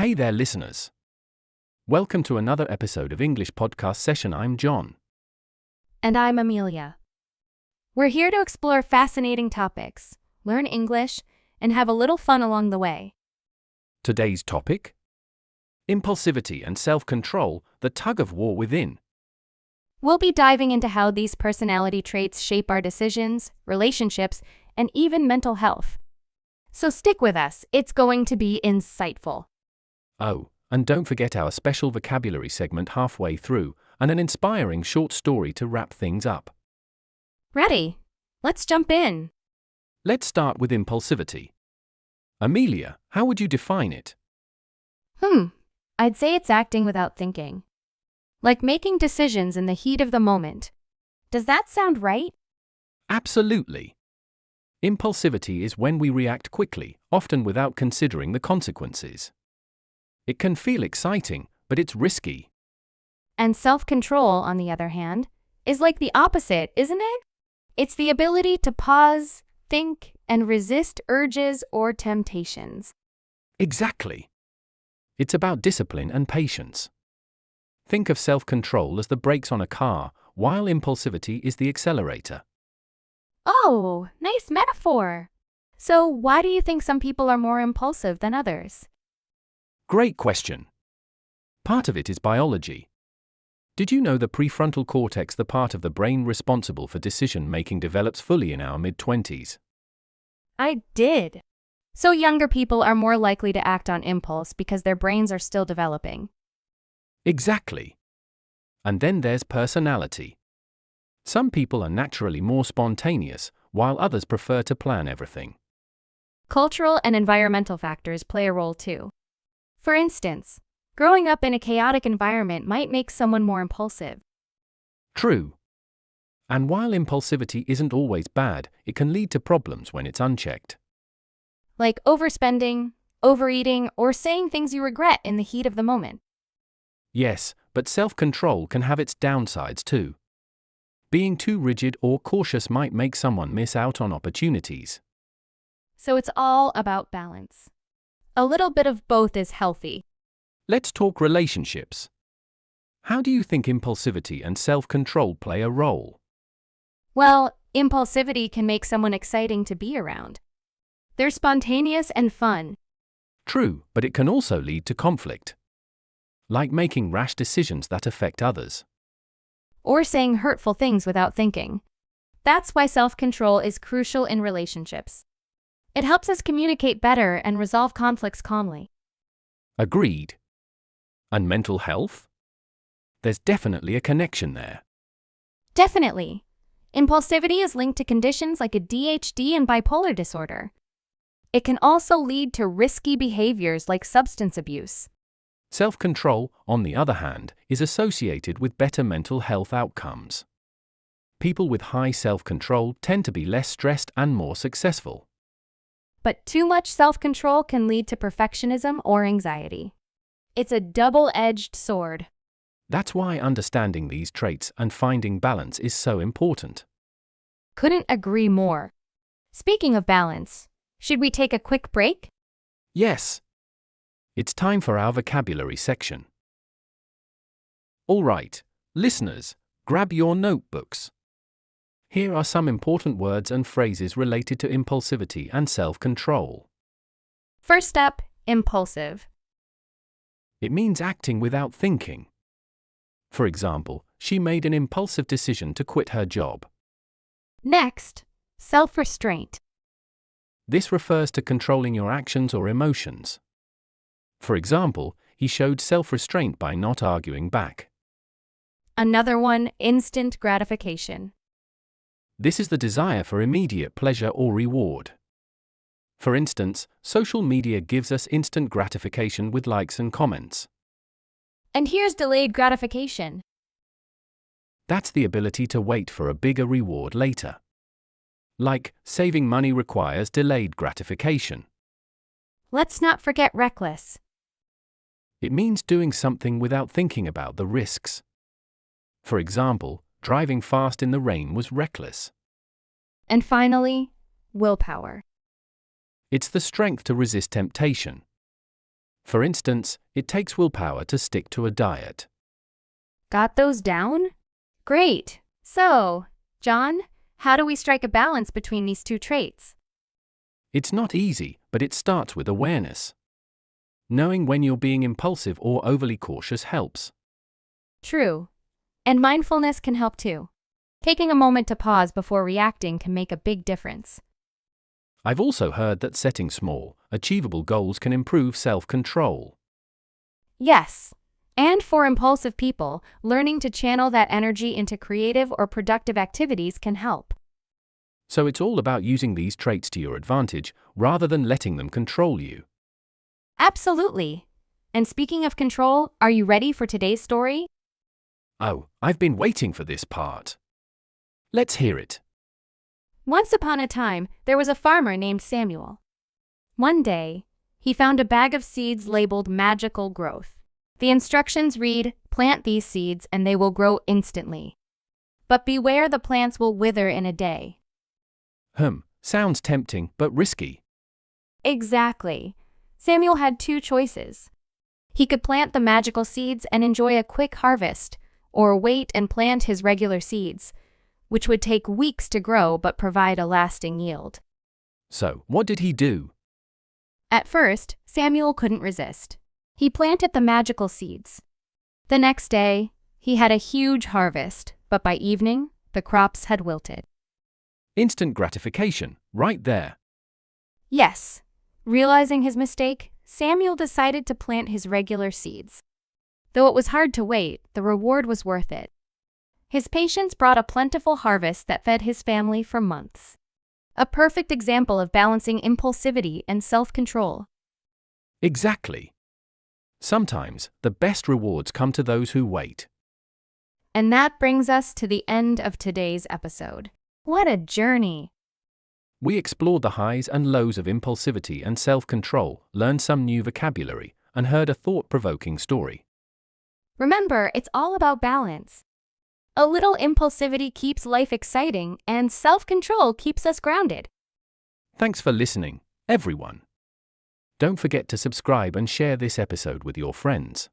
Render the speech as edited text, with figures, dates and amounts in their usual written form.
Hey there, listeners. Welcome to another episode of English Podcast Session. I'm John. And I'm Amelia. We're here to explore fascinating topics, learn English, and have a little fun along the way. Today's topic? Impulsivity and self-control, the tug-of-war within. We'll be diving into how these personality traits shape our decisions, relationships, and even mental health. So stick with us, it's going to be insightful. Oh, and don't forget our special vocabulary segment halfway through, and an inspiring short story to wrap things up. Ready? Let's jump in. Let's start with impulsivity. Amelia, how would you define it? I'd say it's acting without thinking. Like making decisions in the heat of the moment. Does that sound right? Absolutely. Impulsivity is when we react quickly, often without considering the consequences. It can feel exciting, but it's risky. And self-control, on the other hand, is like the opposite, isn't it? It's the ability to pause, think, and resist urges or temptations. Exactly. It's about discipline and patience. Think of self-control as the brakes on a car, while impulsivity is the accelerator. Oh, nice metaphor. So why do you think some people are more impulsive than others? Great question. Part of it is biology. Did you know the prefrontal cortex, the part of the brain responsible for decision-making, develops fully in our mid-20s? I did. So younger people are more likely to act on impulse because their brains are still developing. Exactly. And then there's personality. Some people are naturally more spontaneous, while others prefer to plan everything. Cultural and environmental factors play a role too. For instance, growing up in a chaotic environment might make someone more impulsive. True. And while impulsivity isn't always bad, it can lead to problems when it's unchecked. Like overspending, overeating, or saying things you regret in the heat of the moment. Yes, but self-control can have its downsides too. Being too rigid or cautious might make someone miss out on opportunities. So it's all about balance. A little bit of both is healthy. Let's talk relationships. How do you think impulsivity and self-control play a role? Well, impulsivity can make someone exciting to be around. They're spontaneous and fun. True, but it can also lead to conflict. Like making rash decisions that affect others. Or saying hurtful things without thinking. That's why self-control is crucial in relationships. It helps us communicate better and resolve conflicts calmly. Agreed. And mental health? There's definitely a connection there. Definitely. Impulsivity is linked to conditions like ADHD and bipolar disorder. It can also lead to risky behaviors like substance abuse. Self-control, on the other hand, is associated with better mental health outcomes. People with high self-control tend to be less stressed and more successful. But too much self-control can lead to perfectionism or anxiety. It's a double-edged sword. That's why understanding these traits and finding balance is so important. Couldn't agree more. Speaking of balance, should we take a quick break? Yes. It's time for our vocabulary section. All right, listeners, grab your notebooks. Here are some important words and phrases related to impulsivity and self-control. First up, impulsive. It means acting without thinking. For example, she made an impulsive decision to quit her job. Next, self-restraint. This refers to controlling your actions or emotions. For example, he showed self-restraint by not arguing back. Another one, instant gratification. This is the desire for immediate pleasure or reward. For instance, social media gives us instant gratification with likes and comments. And here's delayed gratification. That's the ability to wait for a bigger reward later. Like, saving money requires delayed gratification. Let's not forget reckless. It means doing something without thinking about the risks. For example, driving fast in the rain was reckless. And finally, willpower. It's the strength to resist temptation. For instance, it takes willpower to stick to a diet. Got those down? Great. So, John, how do we strike a balance between these two traits? It's not easy, but it starts with awareness. Knowing when you're being impulsive or overly cautious helps. True. And mindfulness can help too. Taking a moment to pause before reacting can make a big difference. I've also heard that setting small, achievable goals can improve self-control. Yes. And for impulsive people, learning to channel that energy into creative or productive activities can help. So it's all about using these traits to your advantage, rather than letting them control you. Absolutely. And speaking of control, are you ready for today's story? Oh, I've been waiting for this part. Let's hear it. Once upon a time, there was a farmer named Samuel. One day, he found a bag of seeds labeled Magical Growth. The instructions read, "Plant these seeds and they will grow instantly. But beware, the plants will wither in a day." Sounds tempting, but risky. Exactly. Samuel had two choices. He could plant the magical seeds and enjoy a quick harvest, or wait and plant his regular seeds, which would take weeks to grow but provide a lasting yield. So, what did he do? At first, Samuel couldn't resist. He planted the magical seeds. The next day, he had a huge harvest, but by evening, the crops had wilted. Instant gratification, right there. Yes. Realizing his mistake, Samuel decided to plant his regular seeds. Though it was hard to wait, the reward was worth it. His patience brought a plentiful harvest that fed his family for months. A perfect example of balancing impulsivity and self-control. Exactly. Sometimes, the best rewards come to those who wait. And that brings us to the end of today's episode. What a journey! We explored the highs and lows of impulsivity and self-control, learned some new vocabulary, and heard a thought-provoking story. Remember, it's all about balance. A little impulsivity keeps life exciting, and self-control keeps us grounded. Thanks for listening, everyone. Don't forget to subscribe and share this episode with your friends.